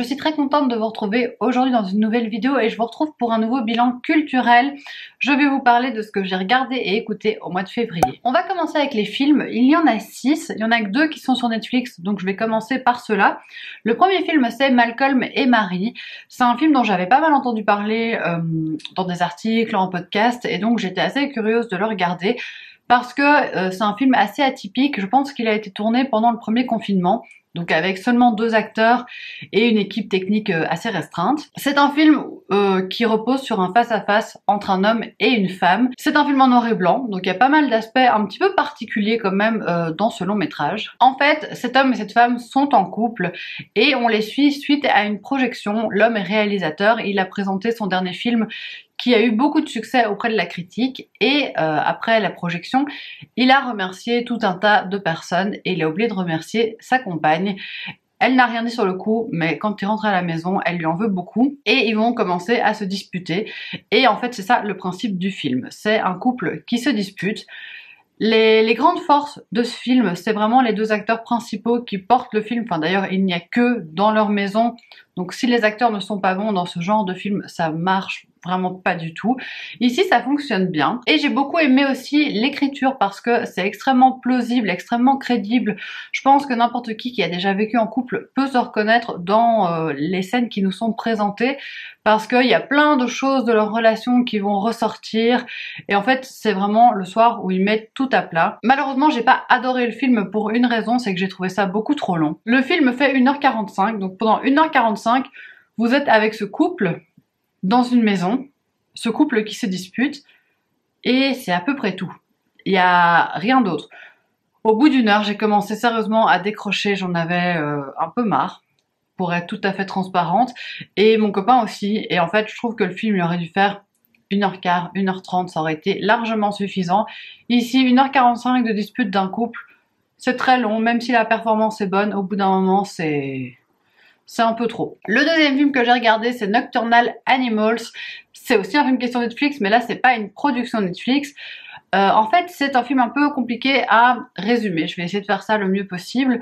suis très contente de vous retrouver aujourd'hui dans une nouvelle vidéo et je vous retrouve pour un nouveau bilan culturel. Je vais vous parler de ce que j'ai regardé et écouté au mois de février. On va commencer avec les films. Il y en a 6, il y en a que 2 qui sont sur Netflix, donc je vais commencer par ceux-là. Le premier film, c'est Malcolm et Marie. C'est un film dont j'avais pas mal entendu parler dans des articles, en podcast, et donc j'étais assez curieuse de le regarder. Parce que c'est un film assez atypique. Je pense qu'il a été tourné pendant le premier confinement, donc avec seulement 2 acteurs et une équipe technique assez restreinte. C'est un film qui repose sur un face-à-face entre un homme et une femme. C'est un film en noir et blanc, donc il y a pas mal d'aspects un petit peu particuliers quand même dans ce long métrage. En fait, cet homme et cette femme sont en couple et on les suit suite à une projection. L'homme est réalisateur, il a présenté son dernier film qui a eu beaucoup de succès auprès de la critique et après la projection, il a remercié tout un tas de personnes et il a oublié de remercier sa compagne. Elle n'a rien dit sur le coup, mais quand il rentre à la maison, elle lui en veut beaucoup et ils vont commencer à se disputer. Et en fait, c'est ça le principe du film. C'est un couple qui se dispute. Les grandes forces de ce film, c'est vraiment les 2 acteurs principaux qui portent le film. Enfin d'ailleurs, il n'y a que dans leur maison. Donc si les acteurs ne sont pas bons dans ce genre de film, ça marche vraiment pas du tout. Ici, ça fonctionne bien. Et j'ai beaucoup aimé aussi l'écriture parce que c'est extrêmement plausible, extrêmement crédible. Je pense que n'importe qui a déjà vécu en couple peut se reconnaître dans les scènes qui nous sont présentées parce qu'il y a plein de choses de leur relation qui vont ressortir. Et en fait, c'est vraiment le soir où ils mettent tout à plat. Malheureusement, j'ai pas adoré le film pour une raison, c'est que j'ai trouvé ça beaucoup trop long. Le film fait 1h45, donc pendant 1h45, vous êtes avec ce couple dans une maison, ce couple qui se dispute, et c'est à peu près tout. Il n'y a rien d'autre. Au bout d'1 heure, j'ai commencé sérieusement à décrocher, j'en avais un peu marre, pour être tout à fait transparente, et mon copain aussi, et en fait je trouve que le film il aurait dû faire 1h15, 1h30, ça aurait été largement suffisant. Ici, 1h45 de dispute d'un couple, c'est très long, même si la performance est bonne, au bout d'un moment c'est un peu trop. Le deuxième film que j'ai regardé, c'est Nocturnal Animals. C'est aussi un film qui est sur Netflix, mais là, c'est pas une production Netflix. En fait, c'est un film un peu compliqué à résumer. Je vais essayer de faire ça le mieux possible.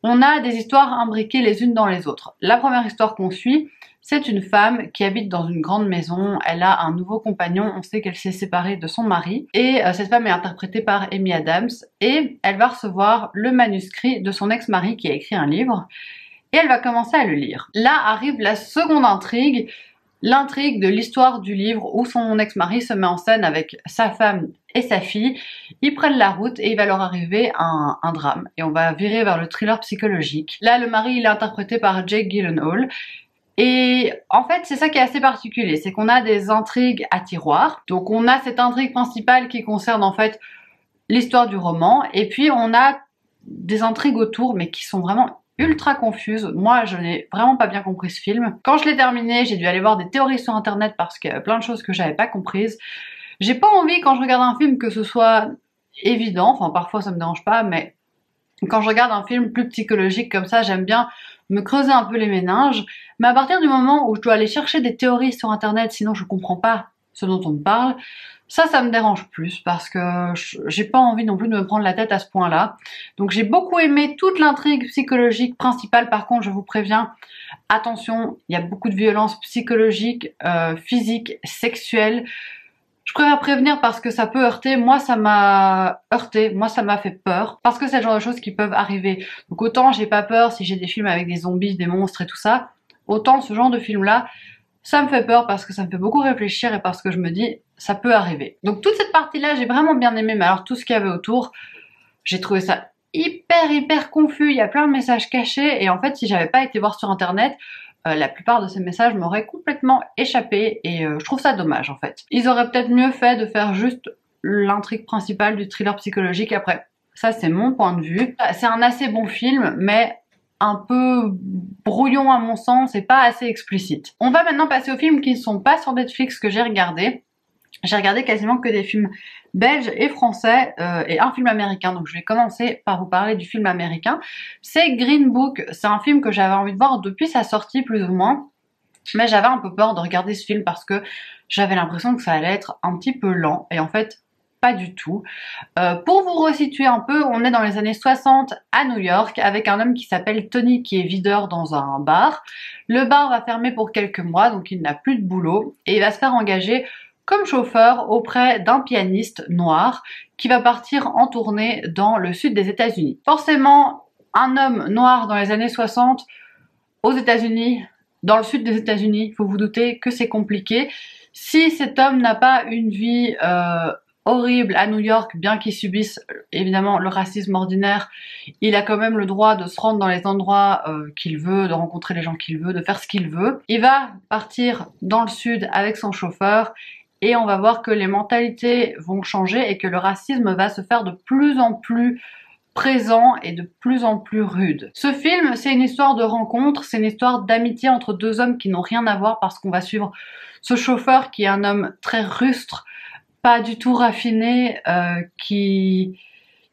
On a des histoires imbriquées les unes dans les autres. La première histoire qu'on suit, c'est une femme qui habite dans une grande maison. Elle a un nouveau compagnon. On sait qu'elle s'est séparée de son mari. Et cette femme est interprétée par Amy Adams. Et elle va recevoir le manuscrit de son ex-mari qui a écrit un livre. Et elle va commencer à le lire. Là arrive la seconde intrigue, l'intrigue de l'histoire du livre où son ex-mari se met en scène avec sa femme et sa fille. Ils prennent la route et il va leur arriver un drame. Et on va virer vers le thriller psychologique. Là, le mari, il est interprété par Jake Gyllenhaal. Et en fait, c'est ça qui est assez particulier, c'est qu'on a des intrigues à tiroir. Donc on a cette intrigue principale qui concerne en fait l'histoire du roman. Et puis on a des intrigues autour, mais qui sont vraiment ultra confuse. Moi, je n'ai vraiment pas bien compris ce film. Quand je l'ai terminé, j'ai dû aller voir des théories sur internet parce qu'il y avait plein de choses que j'avais pas comprises. J'ai pas envie, quand je regarde un film, que ce soit évident. Enfin, parfois ça me dérange pas, mais quand je regarde un film plus psychologique comme ça, j'aime bien me creuser un peu les méninges. Mais à partir du moment où je dois aller chercher des théories sur internet, sinon je comprends pas ce dont on me parle, ça me dérange plus parce que j'ai pas envie non plus de me prendre la tête à ce point-là. Donc j'ai beaucoup aimé toute l'intrigue psychologique principale. Par contre, je vous préviens, attention, il y a beaucoup de violence psychologique, physique, sexuelle. Je préfère prévenir parce que ça peut heurter. Moi, ça m'a heurté. Moi, ça m'a fait peur. Parce que c'est le genre de choses qui peuvent arriver. Donc autant j'ai pas peur si j'ai des films avec des zombies, des monstres et tout ça. Autant ce genre de film-là, ça me fait peur parce que ça me fait beaucoup réfléchir et parce que je me dis, ça peut arriver. Donc toute cette partie-là, j'ai vraiment bien aimé, mais alors tout ce qu'il y avait autour, j'ai trouvé ça hyper confus. Il y a plein de messages cachés et en fait, si j'avais pas été voir sur internet, la plupart de ces messages m'auraient complètement échappé et je trouve ça dommage en fait. Ils auraient peut-être mieux fait de faire juste l'intrigue principale du thriller psychologique après. Ça, c'est mon point de vue. C'est un assez bon film, mais un peu brouillon à mon sens et pas assez explicite. On va maintenant passer aux films qui ne sont pas sur Netflix que j'ai regardé. J'ai regardé quasiment que des films belges et français et un film américain. Donc je vais commencer par vous parler du film américain. C'est Green Book. C'est un film que j'avais envie de voir depuis sa sortie plus ou moins. Mais j'avais un peu peur de regarder ce film parce que j'avais l'impression que ça allait être un petit peu lent. Et en fait, pas du tout. Pour vous resituer un peu, on est dans les années 60 à New York avec un homme qui s'appelle Tony qui est videur dans un bar. Le bar va fermer pour quelques mois, donc il n'a plus de boulot et il va se faire engager comme chauffeur auprès d'un pianiste noir qui va partir en tournée dans le sud des États-Unis. Forcément, un homme noir dans les années 60 aux États-Unis, dans le sud des États-Unis, il faut vous douter que c'est compliqué. Si cet homme n'a pas une vie horrible à New York, bien qu'il subisse évidemment le racisme ordinaire, il a quand même le droit de se rendre dans les endroits qu'il veut, de rencontrer les gens qu'il veut, de faire ce qu'il veut. Il va partir dans le sud avec son chauffeur et on va voir que les mentalités vont changer et que le racisme va se faire de plus en plus présent et de plus en plus rude. Ce film, c'est une histoire de rencontre, c'est une histoire d'amitié entre deux hommes qui n'ont rien à voir parce qu'on va suivre ce chauffeur qui est un homme très rustre, pas du tout raffiné, qui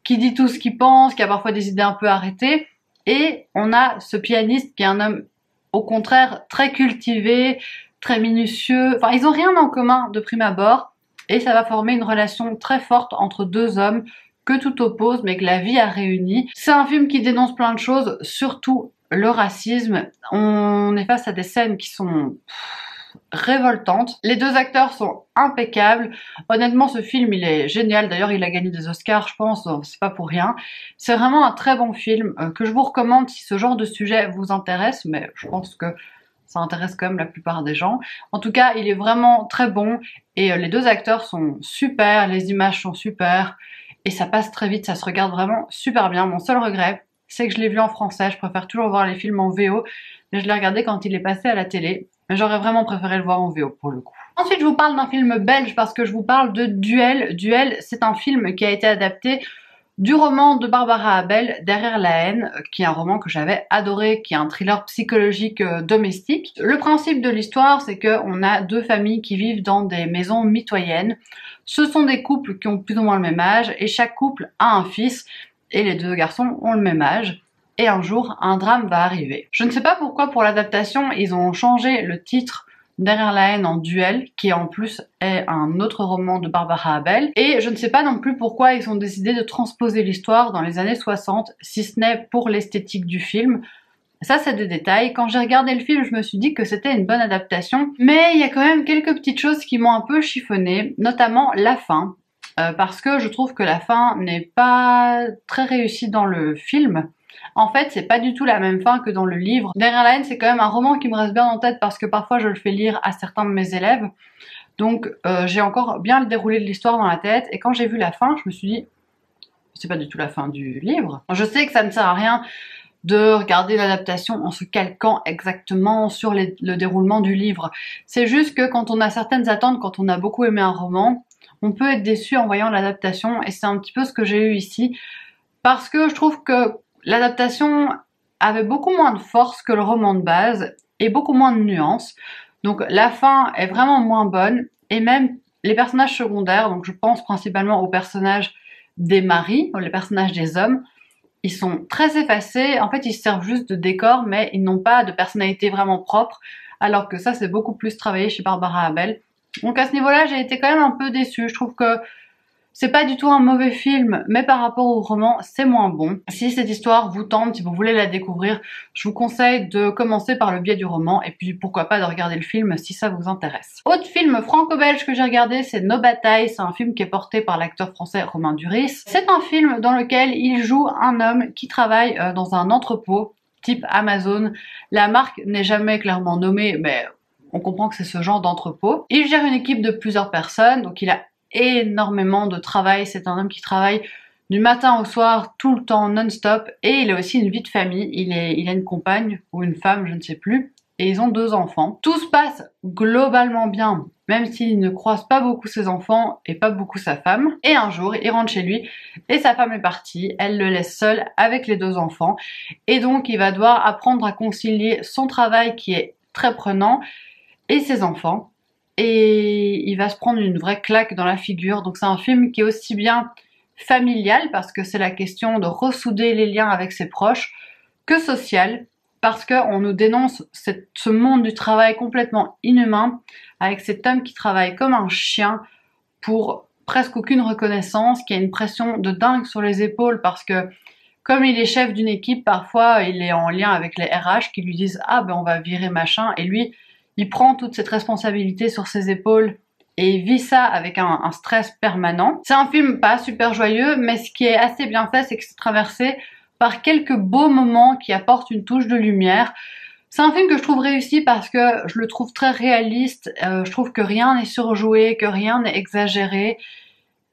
dit tout ce qu'il pense, qui a parfois des idées un peu arrêtées. Et on a ce pianiste qui est un homme, au contraire, très cultivé, très minutieux. Enfin, ils n'ont rien en commun de prime abord. Et ça va former une relation très forte entre deux hommes que tout oppose, mais que la vie a réuni. C'est un film qui dénonce plein de choses, surtout le racisme. On est face à des scènes qui sont révoltante. Les deux acteurs sont impeccables. Honnêtement, ce film, il est génial. D'ailleurs, il a gagné des Oscars, je pense. C'est pas pour rien. C'est vraiment un très bon film que je vous recommande si ce genre de sujet vous intéresse. Mais je pense que ça intéresse quand même la plupart des gens. En tout cas, il est vraiment très bon. Et les deux acteurs sont super. Les images sont super. Et ça passe très vite. Ça se regarde vraiment super bien. Mon seul regret, c'est que je l'ai vu en français. Je préfère toujours voir les films en VO. Mais je l'ai regardé quand il est passé à la télé. Mais j'aurais vraiment préféré le voir en VO pour le coup. Ensuite, je vous parle d'un film belge parce que je vous parle de Duel. Duel, c'est un film qui a été adapté du roman de Barbara Abel, Derrière la haine, qui est un roman que j'avais adoré, qui est un thriller psychologique domestique. Le principe de l'histoire, c'est qu'on a deux familles qui vivent dans des maisons mitoyennes. Ce sont des couples qui ont plus ou moins le même âge et chaque couple a un fils et les deux garçons ont le même âge. Et un jour, un drame va arriver. Je ne sais pas pourquoi pour l'adaptation, ils ont changé le titre Derrière la haine en Duel, qui en plus est un autre roman de Barbara Abel. Et je ne sais pas non plus pourquoi ils ont décidé de transposer l'histoire dans les années 60, si ce n'est pour l'esthétique du film. Ça, c'est des détails. Quand j'ai regardé le film, je me suis dit que c'était une bonne adaptation. Mais il y a quand même quelques petites choses qui m'ont un peu chiffonné, notamment la fin. Parce que je trouve que la fin n'est pas très réussie dans le film. En fait, c'est pas du tout la même fin que dans le livre. Derrière la haine, c'est quand même un roman qui me reste bien en tête parce que parfois je le fais lire à certains de mes élèves. Donc j'ai encore bien le déroulé de l'histoire dans la tête. Et quand j'ai vu la fin, je me suis dit, c'est pas du tout la fin du livre. Je sais que ça ne sert à rien de regarder l'adaptation en se calquant exactement sur le déroulement du livre. C'est juste que quand on a certaines attentes, quand on a beaucoup aimé un roman, on peut être déçu en voyant l'adaptation. Et c'est un petit peu ce que j'ai eu ici. Parce que je trouve que l'adaptation avait beaucoup moins de force que le roman de base et beaucoup moins de nuances. Donc la fin est vraiment moins bonne et même les personnages secondaires, donc je pense principalement aux personnages des maris, les personnages des hommes, ils sont très effacés. En fait, ils servent juste de décor, mais ils n'ont pas de personnalité vraiment propre, alors que ça, c'est beaucoup plus travaillé chez Barbara Abel. Donc à ce niveau-là, j'ai été quand même un peu déçue. Je trouve que c'est pas du tout un mauvais film, mais par rapport au roman, c'est moins bon. Si cette histoire vous tente, si vous voulez la découvrir, je vous conseille de commencer par le biais du roman et puis pourquoi pas de regarder le film si ça vous intéresse. Autre film franco-belge que j'ai regardé, c'est Nos batailles. C'est un film qui est porté par l'acteur français Romain Duris. C'est un film dans lequel il joue un homme qui travaille dans un entrepôt type Amazon. La marque n'est jamais clairement nommée, mais on comprend que c'est ce genre d'entrepôt. Il gère une équipe de plusieurs personnes, donc il a énormément de travail. C'est un homme qui travaille du matin au soir, tout le temps, non-stop. Et il a aussi une vie de famille. Il a une compagne ou une femme, je ne sais plus. Et ils ont 2 enfants. Tout se passe globalement bien, même s'il ne croise pas beaucoup ses enfants et pas beaucoup sa femme. Et un jour, il rentre chez lui et sa femme est partie. Elle le laisse seul avec les 2 enfants. Et donc, il va devoir apprendre à concilier son travail qui est très prenant et ses enfants. Et il va se prendre une vraie claque dans la figure. Donc c'est un film qui est aussi bien familial, parce que c'est la question de ressouder les liens avec ses proches, que social, parce qu'on nous dénonce ce monde du travail complètement inhumain, avec cet homme qui travaille comme un chien pour presque aucune reconnaissance, qui a une pression de dingue sur les épaules parce que comme il est chef d'une équipe, parfois il est en lien avec les RH qui lui disent « Ah ben on va virer machin » et lui, il prend toute cette responsabilité sur ses épaules et il vit ça avec un stress permanent. C'est un film pas super joyeux, mais ce qui est assez bien fait, c'est que c'est traversé par quelques beaux moments qui apportent une touche de lumière. C'est un film que je trouve réussi parce que je le trouve très réaliste, je trouve que rien n'est surjoué, que rien n'est exagéré.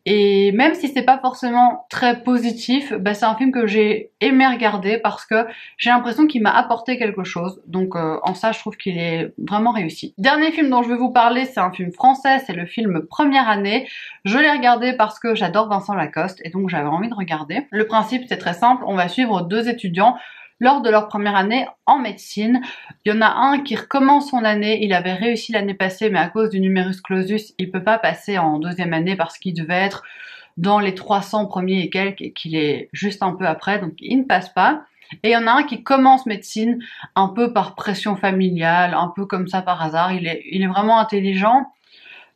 Et même si c'est pas forcément très positif, bah c'est un film que j'ai aimé regarder parce que j'ai l'impression qu'il m'a apporté quelque chose. Donc en ça, je trouve qu'il est vraiment réussi. Dernier film dont je vais vous parler, c'est un film français, c'est le film Première année. Je l'ai regardé parce que j'adore Vincent Lacoste et donc j'avais envie de regarder. Le principe, c'est très simple, on va suivre deux étudiants lors de leur première année en médecine. Il y en a un qui recommence son année, il avait réussi l'année passée mais à cause du numerus clausus, il peut pas passer en deuxième année parce qu'il devait être dans les 300 premiers et quelques et qu'il est juste un peu après, donc il ne passe pas. Et il y en a un qui commence médecine un peu par pression familiale, un peu comme ça par hasard, il est vraiment intelligent,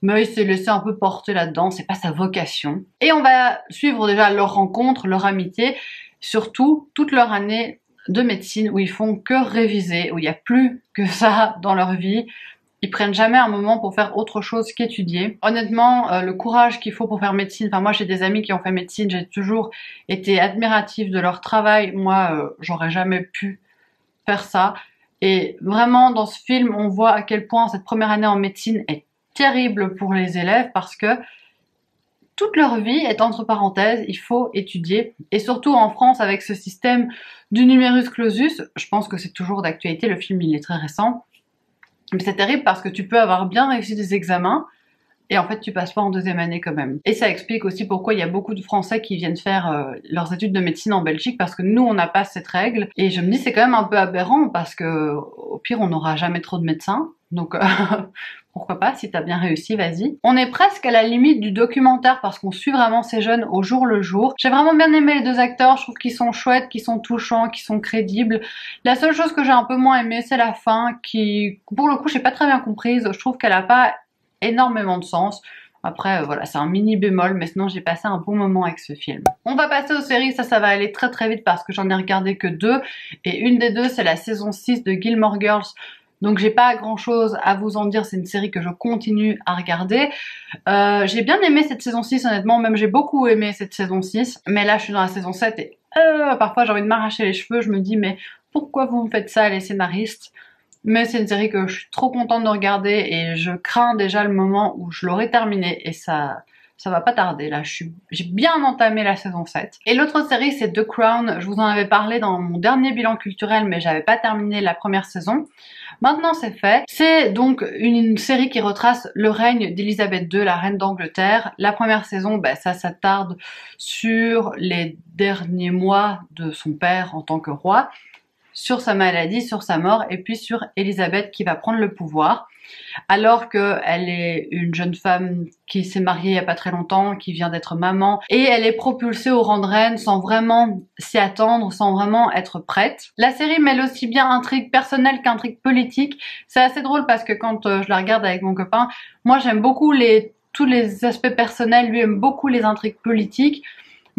mais il s'est laissé un peu porter là-dedans, c'est pas sa vocation. Et on va suivre déjà leur rencontre, leur amitié, surtout toute leur année de médecine où ils font que réviser, où il n'y a plus que ça dans leur vie. Ils prennent jamais un moment pour faire autre chose qu'étudier. Honnêtement, le courage qu'il faut pour faire médecine, enfin moi j'ai des amis qui ont fait médecine, j'ai toujours été admirative de leur travail. Moi, j'aurais jamais pu faire ça. Et vraiment, dans ce film, on voit à quel point cette première année en médecine est terrible pour les élèves parce que toute leur vie est entre parenthèses, il faut étudier. Et surtout en France, avec ce système du numerus clausus, je pense que c'est toujours d'actualité, le film il est très récent. Mais c'est terrible parce que tu peux avoir bien réussi des examens, et en fait tu passes pas en deuxième année quand même. Et ça explique aussi pourquoi il y a beaucoup de Français qui viennent faire leurs études de médecine en Belgique, parce que nous on n'a pas cette règle. Et je me dis c'est quand même un peu aberrant, parce que au pire on n'aura jamais trop de médecins. Donc pourquoi pas, si t'as bien réussi, vas-y. On est presque à la limite du documentaire parce qu'on suit vraiment ces jeunes au jour le jour. J'ai vraiment bien aimé les deux acteurs, je trouve qu'ils sont chouettes, qu'ils sont touchants, qu'ils sont crédibles. La seule chose que j'ai un peu moins aimé, c'est la fin qui, pour le coup, j'ai pas très bien comprise. Je trouve qu'elle a pas énormément de sens. Après, voilà, c'est un mini bémol, mais sinon j'ai passé un bon moment avec ce film. On va passer aux séries, ça va aller très très vite parce que j'en ai regardé que deux. Et une des deux, c'est la saison 6 de Gilmore Girls. Donc j'ai pas grand chose à vous en dire, c'est une série que je continue à regarder. J'ai bien aimé cette saison 6 honnêtement, même j'ai beaucoup aimé cette saison 6. Mais là je suis dans la saison 7 et parfois j'ai envie de m'arracher les cheveux, je me dis mais pourquoi vous me faites ça les scénaristes? Mais c'est une série que je suis trop contente de regarder et je crains déjà le moment où je l'aurai terminée et ça va pas tarder là, j'ai bien entamé la saison 7. Et l'autre série c'est The Crown, je vous en avais parlé dans mon dernier bilan culturel mais j'avais pas terminé la première saison. Maintenant c'est fait. C'est donc une série qui retrace le règne d'Elisabeth II, la reine d'Angleterre. La première saison, ça s'attarde sur les derniers mois de son père en tant que roi, sur sa maladie, sur sa mort, et puis sur Elisabeth qui va prendre le pouvoir. Alors qu'elle est une jeune femme qui s'est mariée il n'y a pas très longtemps, qui vient d'être maman, et elle est propulsée au rang de reine sans vraiment s'y attendre, sans vraiment être prête. La série mêle aussi bien intrigue personnelle qu'intrigue politique. C'est assez drôle parce que quand je la regarde avec mon copain, moi j'aime beaucoup tous les aspects personnels, lui aime beaucoup les intrigues politiques.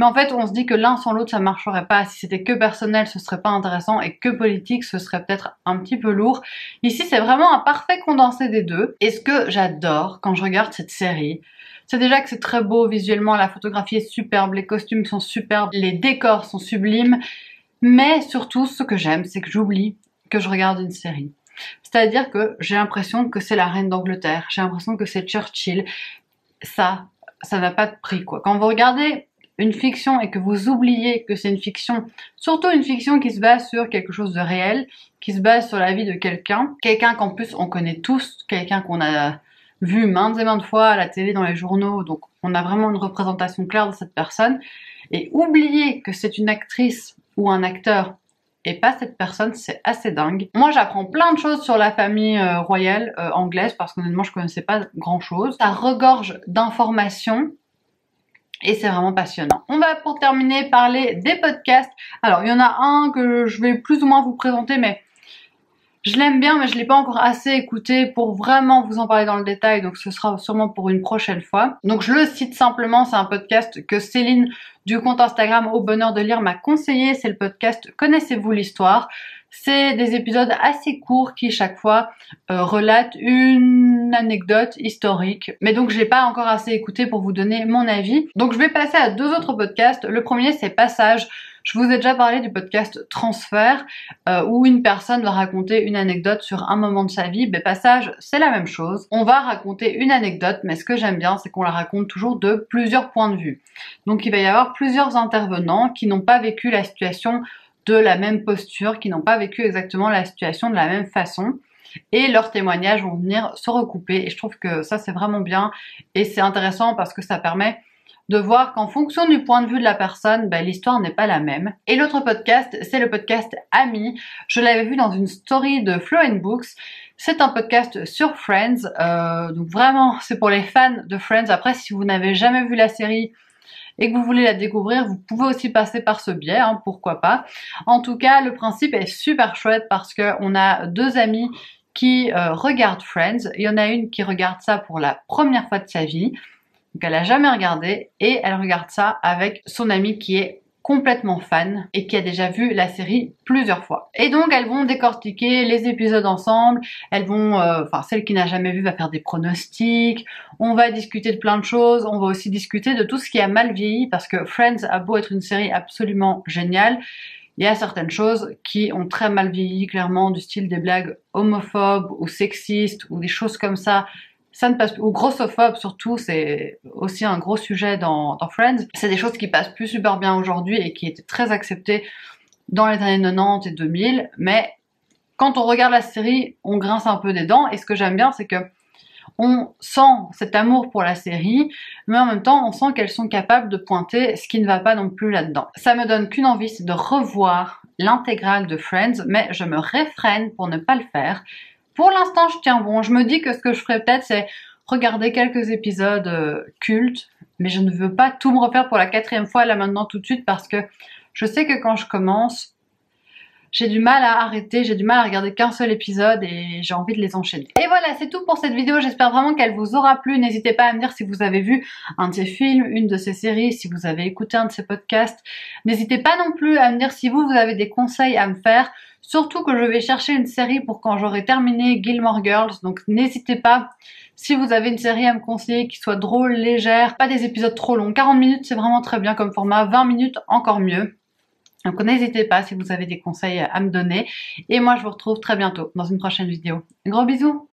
Mais en fait, on se dit que l'un sans l'autre, ça marcherait pas. Si c'était que personnel, ce serait pas intéressant, et que politique, ce serait peut-être un petit peu lourd. Ici, c'est vraiment un parfait condensé des deux. Et ce que j'adore quand je regarde cette série, c'est déjà que c'est très beau visuellement, la photographie est superbe, les costumes sont superbes, les décors sont sublimes. Mais surtout, ce que j'aime, c'est que j'oublie que je regarde une série. C'est-à-dire que j'ai l'impression que c'est la reine d'Angleterre, j'ai l'impression que c'est Churchill. Ça n'a pas de prix, quoi. Quand vous regardez une fiction et que vous oubliez que c'est une fiction, surtout une fiction qui se base sur quelque chose de réel, qui se base sur la vie de quelqu'un qu'en plus on connaît tous, quelqu'un qu'on a vu maintes et maintes fois à la télé, dans les journaux, donc on a vraiment une représentation claire de cette personne, et oublier que c'est une actrice ou un acteur et pas cette personne, c'est assez dingue. Moi j'apprends plein de choses sur la famille royale anglaise parce qu'honnêtement je connaissais pas grand chose. Ça regorge d'informations. Et c'est vraiment passionnant. On va pour terminer parler des podcasts. Alors il y en a un que je vais plus ou moins vous présenter, mais Je l'aime bien, mais je l'ai pas encore assez écouté pour vraiment vous en parler dans le détail, donc ce sera sûrement pour une prochaine fois. Donc je le cite simplement, c'est un podcast que Céline du compte Instagram Au Bonheur de Lire m'a conseillé, c'est le podcast Connaissez-vous l'histoire? C'est des épisodes assez courts qui chaque fois relatent une anecdote historique. Mais donc je l'ai pas encore assez écouté pour vous donner mon avis. Donc je vais passer à deux autres podcasts. Le premier c'est Passage. Je vous ai déjà parlé du podcast Transfert où une personne va raconter une anecdote sur un moment de sa vie. Ben, Passage, c'est la même chose. On va raconter une anecdote, mais ce que j'aime bien, c'est qu'on la raconte toujours de plusieurs points de vue. Donc il va y avoir plusieurs intervenants qui n'ont pas vécu la situation de la même posture, qui n'ont pas vécu exactement la situation de la même façon. Et leurs témoignages vont venir se recouper. Et je trouve que ça, c'est vraiment bien. Et c'est intéressant parce que ça permet de voir qu'en fonction du point de vue de la personne, ben, l'histoire n'est pas la même. Et l'autre podcast, c'est le podcast Ami. Je l'avais vu dans une story de Flow & Books. C'est un podcast sur Friends. Donc vraiment, c'est pour les fans de Friends. Après, si vous n'avez jamais vu la série et que vous voulez la découvrir, vous pouvez aussi passer par ce biais, hein, pourquoi pas. En tout cas, le principe est super chouette parce qu'on a deux amis qui regardent Friends. Il y en a une qui regarde ça pour la première fois de sa vie. Donc elle a jamais regardé et elle regarde ça avec son amie qui est complètement fan et qui a déjà vu la série plusieurs fois. Et donc elles vont décortiquer les épisodes ensemble, elles vont, enfin celle qui n'a jamais vu va faire des pronostics, on va discuter de plein de choses, on va aussi discuter de tout ce qui a mal vieilli parce que Friends a beau être une série absolument géniale, il y a certaines choses qui ont très mal vieilli clairement, du style des blagues homophobes ou sexistes ou des choses comme ça. Ça ne passe plus, ou grossophobe surtout, c'est aussi un gros sujet dans Friends. C'est des choses qui passent plus super bien aujourd'hui et qui étaient très acceptées dans les années 90 et 2000, mais quand on regarde la série, on grince un peu des dents, et ce que j'aime bien, c'est que on sent cet amour pour la série, mais en même temps, on sent qu'elles sont capables de pointer ce qui ne va pas non plus là-dedans. Ça me donne qu'une envie, c'est de revoir l'intégrale de Friends, mais je me réfrène pour ne pas le faire. Pour l'instant, je tiens bon. Je me dis que ce que je ferais peut-être, c'est regarder quelques épisodes cultes, mais je ne veux pas tout me refaire pour la 4e fois là maintenant tout de suite parce que je sais que quand je commence, j'ai du mal à arrêter, j'ai du mal à regarder qu'un seul épisode et j'ai envie de les enchaîner. Et voilà, c'est tout pour cette vidéo. J'espère vraiment qu'elle vous aura plu. N'hésitez pas à me dire si vous avez vu un de ces films, une de ces séries, si vous avez écouté un de ces podcasts. N'hésitez pas non plus à me dire si vous avez des conseils à me faire. Surtout que je vais chercher une série pour quand j'aurai terminé Gilmore Girls. Donc n'hésitez pas, si vous avez une série à me conseiller qui soit drôle, légère, pas des épisodes trop longs. 40 minutes, c'est vraiment très bien comme format. 20 minutes, encore mieux. Donc n'hésitez pas si vous avez des conseils à me donner. Et moi je vous retrouve très bientôt dans une prochaine vidéo. Gros bisous!